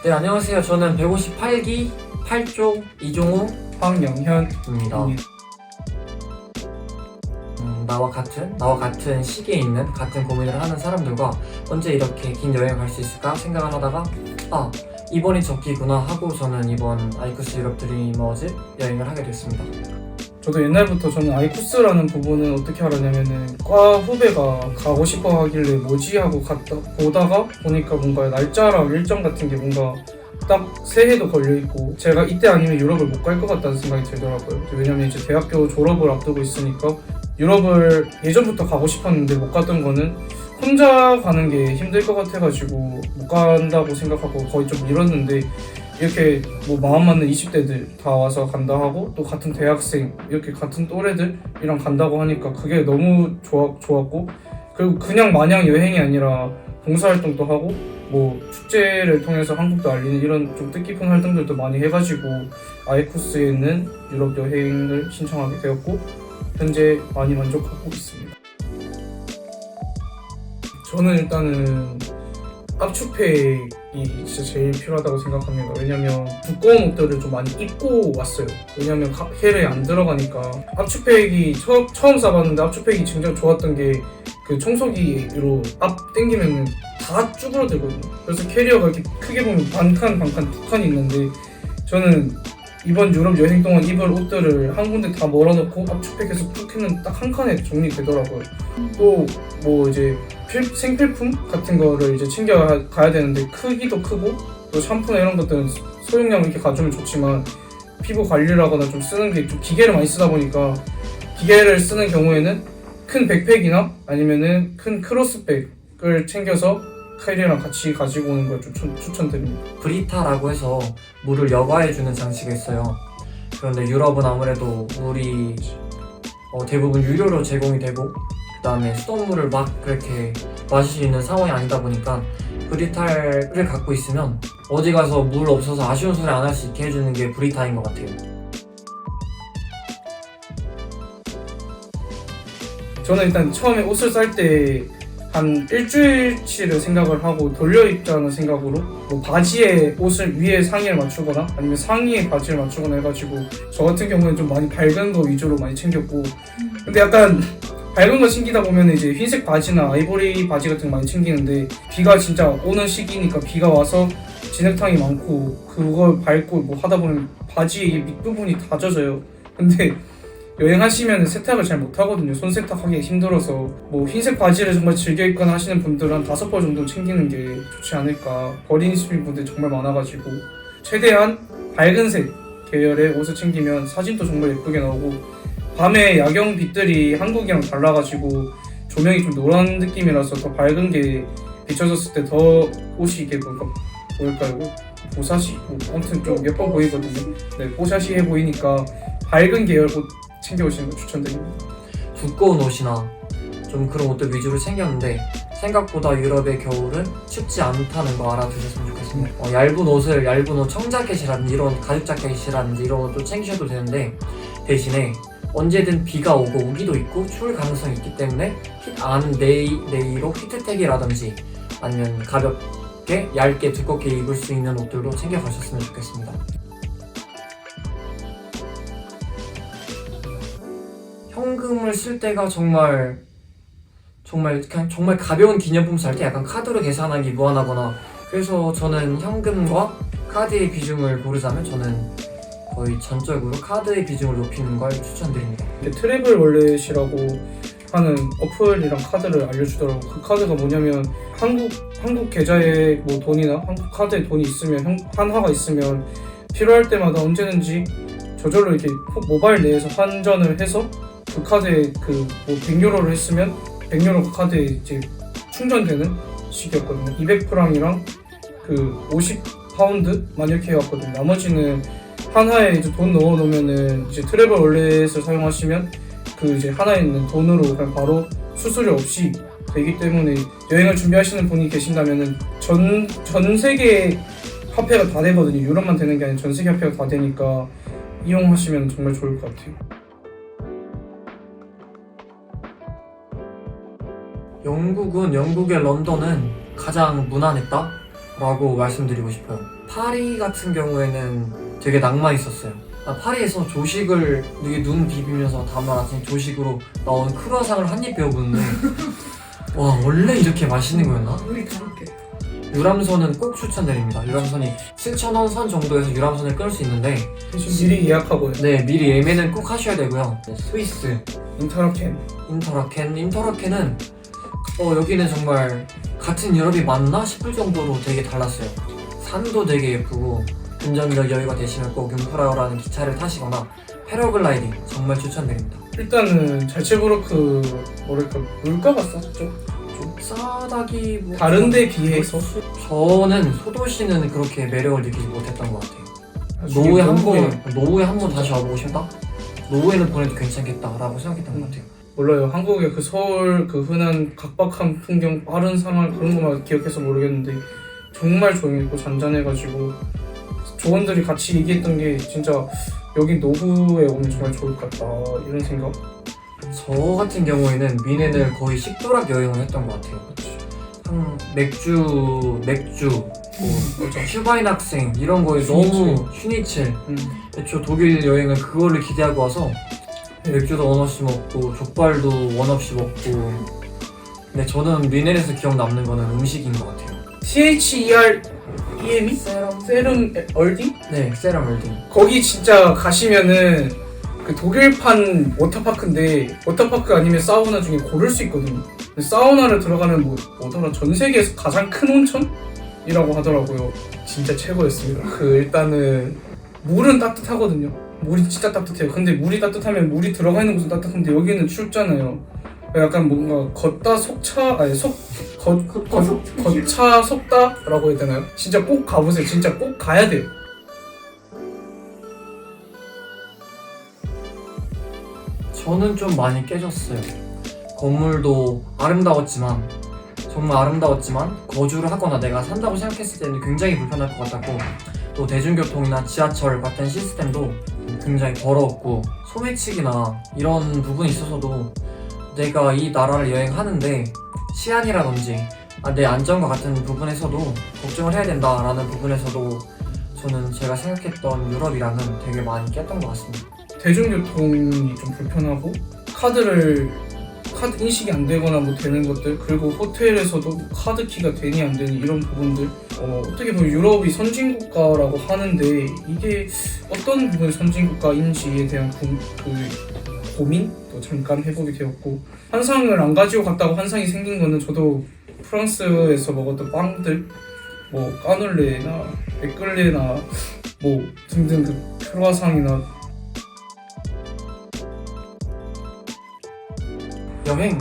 네, 안녕하세요. 저는 158기 8조 이종우 황영현입니다. 나와 같은 시기에 있는 같은 고민을 하는 사람들과 언제 이렇게 긴 여행을 갈 수 있을까 생각을 하다가 이번이 적기구나 하고 저는 이번 아이쿠스 유럽 드리머즈 여행을 하게 됐습니다. 저도 옛날부터 저는 아이쿠스라는 부분은 어떻게 알았냐면은 과 후배가 가고 싶어 하길래 뭐지 하고 보다가 보니까 뭔가 날짜랑 일정 같은 게 뭔가 딱 새해도 걸려있고 제가 이때 아니면 유럽을 못 갈 것 같다는 생각이 들더라고요. 왜냐면 이제 대학교 졸업을 앞두고 있으니까 유럽을 예전부터 가고 싶었는데 못 갔던 거는 혼자 가는 게 힘들 것 같아가지고 못 간다고 생각하고 거의 좀 미뤘는데 이렇게 뭐 마음 맞는 20대들 다 와서 간다 하고 또 같은 대학생 이렇게 같은 또래들이랑 간다고 하니까 그게 너무 좋았고 그리고 그냥 마냥 여행이 아니라 봉사활동도 하고 뭐 축제를 통해서 한국도 알리는 이런 좀 뜻깊은 활동들도 많이 해가지고 아이쿠스에 있는 유럽 여행을 신청하게 되었고 현재 많이 만족하고 있습니다. 저는 일단은 압축팩이 진짜 제일 필요하다고 생각합니다. 왜냐면 두꺼운 옷들을 좀 많이 입고 왔어요. 왜냐면 헬에 안 들어가니까. 압축팩이 처음 싸봤는데 압축팩이 진짜 좋았던 게 그 청소기로 앞 당기면 다 쭈그러들거든요. 그래서 캐리어가 이렇게 크게 보면 반칸, 두 칸이 있는데 저는 이번 유럽 여행 동안 입을 옷들을 한 군데 다 몰아넣고 압축팩에서 툭 했는데 딱 한 칸에 정리되더라고요. 또 뭐 이제 생필품 같은 거를 이제 챙겨 가야 되는데 크기도 크고 또 샴푸나 이런 것들은 소용량을 이렇게 가져오면 좋지만 피부 관리를 하거나 좀 쓰는 게 좀 기계를 많이 쓰다 보니까 기계를 쓰는 경우에는 큰 백팩이나 아니면은 큰 크로스백을 챙겨서 캐리어랑 같이 가지고 오는 걸 좀 추천드립니다. 브리타라고 해서 물을 여과해주는 장치가 있어요. 그런데 유럽은 아무래도 물이 대부분 유료로 제공이 되고 그 다음에 수돗물을 막 그렇게 마실 수 있는 상황이 아니다 보니까 브리타를 갖고 있으면 어디 가서 물 없어서 아쉬운 소리 안 할 수 있게 해주는 게 브리타인 것 같아요. 저는 일단 처음에 옷을 살 때 한 일주일치를 생각을 하고 돌려 입자는 생각으로 뭐 바지에 옷을 위에 상의를 맞추거나 아니면 상의에 바지를 맞추거나 해가지고 저 같은 경우는 좀 많이 밝은 거 위주로 많이 챙겼고 근데 약간 밝은 거 챙기다 보면 이제 흰색 바지나 아이보리 바지 같은 거 많이 챙기는데 비가 진짜 오는 시기니까 비가 와서 진흙탕이 많고 그걸 밟고 뭐 하다 보면 바지 밑부분이 다 젖어요. 근데 여행하시면 세탁을 잘 못하거든요. 손 세탁하기 힘들어서 뭐 흰색 바지를 정말 즐겨 입거나 하시는 분들은 한 5벌 정도 챙기는 게 좋지 않을까. 버리시는 분들이 정말 많아가지고 최대한 밝은색 계열의 옷을 챙기면 사진도 정말 예쁘게 나오고 밤에 야경 빛들이 한국이랑 달라가지고 조명이 좀 노란 느낌이라서 더 밝은 게 비춰졌을 때 더 옷이 이게 뭐랄까요? 보사시? 아무튼 좀 예뻐 보이거든요. 네, 뽀샤시해 보이니까 밝은 계열 옷 챙겨오시는 거 추천드립니다. 두꺼운 옷이나 좀 그런 옷들 위주로 챙겼는데 생각보다 유럽의 겨울은 춥지 않다는 거 알아두셨으면 좋겠습니다. 얇은 옷 청자켓이라든지 이런 가죽 자켓이라든지 이런 것도 챙기셔도 되는데 대신에 언제든 비가 오고 우기도 있고 추울 가능성이 있기 때문에 안 네이로 히트텍이라든지 아니면 가볍게 얇게 두껍게 입을 수 있는 옷들도 챙겨가셨으면 좋겠습니다. 현금을 쓸 때가 정말 가벼운 기념품 살 때 약간 카드로 계산하기 무한하거나 그래서 저는 현금과 카드의 비중을 고르자면 저는 거의 전적으로 카드의 비중을 높이는 걸 추천드립니다. 트래블 월렛이라고 하는 어플이랑 카드를 알려주더라고. 그 카드가 뭐냐면 한국 계좌에 뭐 돈이나 한국 카드에 돈이 있으면 한화가 있으면 필요할 때마다 언제든지 저절로 이렇게 모바일 내에서 환전을 해서 그 카드에 뭐 100유로를 했으면 100유로 카드에 이제 충전되는 식이었거든요. 200프랑이랑 그 50파운드만 이렇게 해왔거든요. 나머지는 한화에 이제 돈 넣어놓으면은 이제 트래블 월렛을 사용하시면 그 이제 한화에 있는 돈으로 그냥 바로 수수료 없이 되기 때문에 여행을 준비하시는 분이 계신다면은 전 세계 화폐가 다 되거든요. 유럽만 되는 게 아니라 전 세계 화폐가 다 되니까 이용하시면 정말 좋을 것 같아요. 영국의 런던은 가장 무난했다 라고 말씀드리고 싶어요. 파리 같은 경우에는 되게 낭만 있었어요. 나 파리에서 조식을 이게 눈 비비면서 다음날 아침 조식으로 나온 크루아상을 한 입 베어보는데 와 원래 이렇게 맛있는 거였나? 우리 다르게. 유람선은 꼭 추천드립니다. 유람선이 7,000원 선 정도에서 유람선을 끊을 수 있는데 대신 미리 예약하고요. 네 미리 예매는 꼭 하셔야 되고요. 네, 스위스 인터라켄. 인터라켄은 여기는 정말 같은 유럽이 맞나 싶을 정도로 되게 달랐어요. 산도 되게 예쁘고 운전적 여유가 되시면 꼭 융프라우라는 기차를 타시거나 패러글라이딩 정말 추천드립니다. 일단은 잘츠부르크 뭐랄까 물가가 쌌죠. 좀 싸다기 뭐 다른데 비해서 저는 소도시는 그렇게 매력을 느끼지 못했던 것 같아요. 나중에 노후에 한 번 다시 와보고 싶다? 노후에는 보내도 괜찮겠다라고 생각했던 것 같아요. 몰라요. 한국의 그 서울 그 흔한 각박한 풍경, 빠른 상황 그런 것만 기억해서 모르겠는데 정말 조용했고 잔잔해가지고 조원들이 같이 얘기했던 게 진짜 여기 노후에 오면 정말 좋을 것 같다 이런 생각. 저 같은 경우에는 미넨을 거의 식도락 여행을 했던 것 같아요. 한 맥주, 뭐 슈바인 학생 이런 거에 너무 슈니첼. 애초 독일 여행은 그거를 기대하고 와서 맥주도 원 없이 먹고 족발도 원 없이 먹고. 근데 저는 미넨에서 기억 남는 거는 음식인 것 같아요. CHEREME? 세럼 얼딩? 네, 세라멀딩. 거기 진짜 가시면은 그 독일판 워터파크인데 워터파크 아니면 사우나 중에 고를 수 있거든요. 근데 사우나를 들어가면 뭐더라 전 세계에서 가장 큰 온천이라고 하더라고요. 진짜 최고였습니다. 그 일단은 물은 따뜻하거든요. 물이 진짜 따뜻해요. 근데 물이 따뜻하면 물이 들어가 있는 곳은 따뜻한데 여기는 춥잖아요. 약간 뭔가 걷다 속차 아니 걷차 속다라고 해야 되나요? 진짜 꼭 가보세요. 진짜 꼭 가야 돼요. 저는 좀 많이 깨졌어요. 건물도 아름다웠지만 정말 아름다웠지만 거주를 하거나 내가 산다고 생각했을 때는 굉장히 불편할 것 같았고 또 대중교통이나 지하철 같은 시스템도 굉장히 더러웠고 소매치기나 이런 부분이 있어서도 내가 이 나라를 여행하는데 치안이라든지 내 안전과 같은 부분에서도 걱정을 해야 된다라는 부분에서도 저는 제가 생각했던 유럽이랑은 되게 많이 깼던 것 같습니다. 대중교통이 좀 불편하고 카드 인식이 안 되거나 뭐 되는 것들 그리고 호텔에서도 카드 키가 되니 안 되니 이런 부분들 어떻게 보면 유럽이 선진국가라고 하는데 이게 어떤 부분이 선진국가인지에 대한 그 고민도 잠깐 해보게 되었고 환상을 안 가지고 갔다고 환상이 생긴 거는 저도 프랑스에서 먹었던 빵들 뭐 까눌레나 에클레나 뭐 등등 그 크루아상이나 여행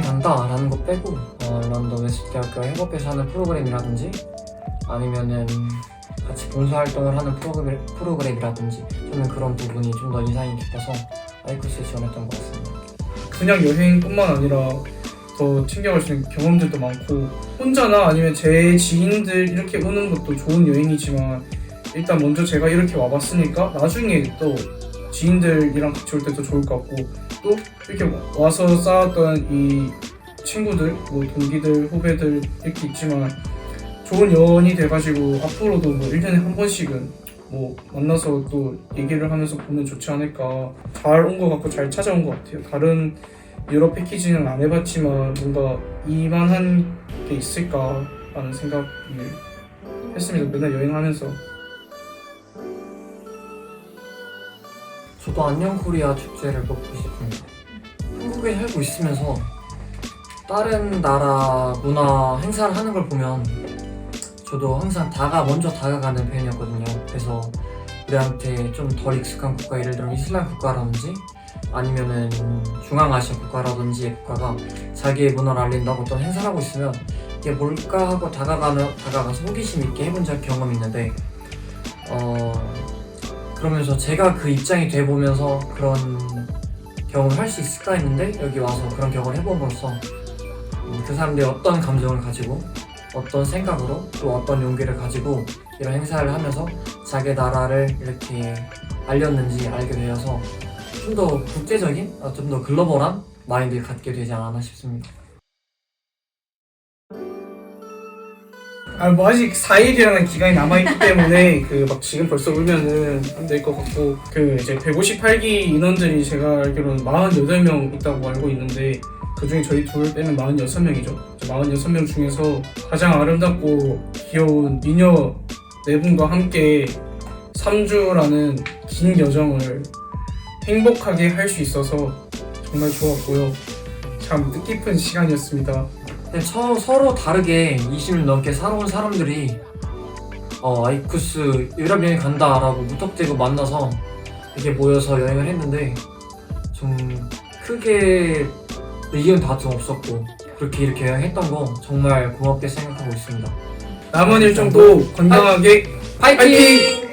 간다라는 거 빼고 런던 웨스트대학교 협업해서 하는 프로그램이라든지 아니면은 같이 봉사활동을 하는 프로그램이라든지 저는 그런 부분이 좀 더 인상이 깊어서 아이쿠스에 지원했던 것 같습니다. 그냥 여행뿐만 아니라 더 챙겨갈 수 있는 경험들도 많고 혼자나 아니면 제 지인들 이렇게 오는 것도 좋은 여행이지만 일단 먼저 제가 이렇게 와봤으니까 나중에 또 지인들이랑 같이 올 때도 좋을 것 같고 또 이렇게 와서 쌓았던 이 친구들, 뭐 동기들, 후배들 이렇게 있지만 좋은 연이 돼가지고 앞으로도 뭐 1년에 한 번씩은 뭐 만나서 또 얘기를 하면서 보면 좋지 않을까. 잘 온 것 같고 잘 찾아온 것 같아요. 다른 유럽 패키지는 안 해봤지만 뭔가 이만한 게 있을까라는 생각을 했습니다. 맨날 여행하면서. 저도 안녕 코리아 축제를 뽑고 싶습니다. 한국에 살고 있으면서 다른 나라 문화 행사를 하는 걸 보면 저도 항상 먼저 다가가는 편이었거든요. 그래서 우리한테 좀 덜 익숙한 국가, 예를 들어 이슬람 국가라든지 아니면은 중앙아시아 국가라든지 국가가 자기의 문화를 알린다고 어떤 행사를 하고 있으면 이게 뭘까 하고 다가가서 호기심 있게 해본 경험이 있는데 그러면서 제가 그 입장이 돼보면서 그런 경험을 할 수 있을까 했는데 여기 와서 그런 경험을 해봄으로써 그 사람들이 어떤 감정을 가지고 어떤 생각으로 또 어떤 용기를 가지고 이런 행사를 하면서 자기 나라를 이렇게 알렸는지 알게 되어서 좀 더 국제적인, 좀 더 글로벌한 마인드를 갖게 되지 않았나 싶습니다. 뭐 아직 4일이라는 기간이 남아있기 때문에 그 막 지금 벌써 울면은 안 될 것 같고 그 이제 158기 인원들이 제가 알기로는 48명 있다고 알고 있는데 그 중에 저희 둘 빼면 46명이죠. 46명 중에서 가장 아름답고 귀여운 미녀 4분과 함께 3주라는 긴 여정을 행복하게 할 수 있어서 정말 좋았고요. 참 뜻깊은 시간이었습니다. 근데 서로 다르게 20년 넘게 살아온 사람들이 아이쿠스 유럽 여행 간다라고 무턱대고 만나서 이렇게 모여서 여행을 했는데 좀 크게 의견 다툼 없었고 그렇게 이렇게 여행했던 거 정말 고맙게 생각하고 있습니다. 남은 일정도 건강하게 파이팅!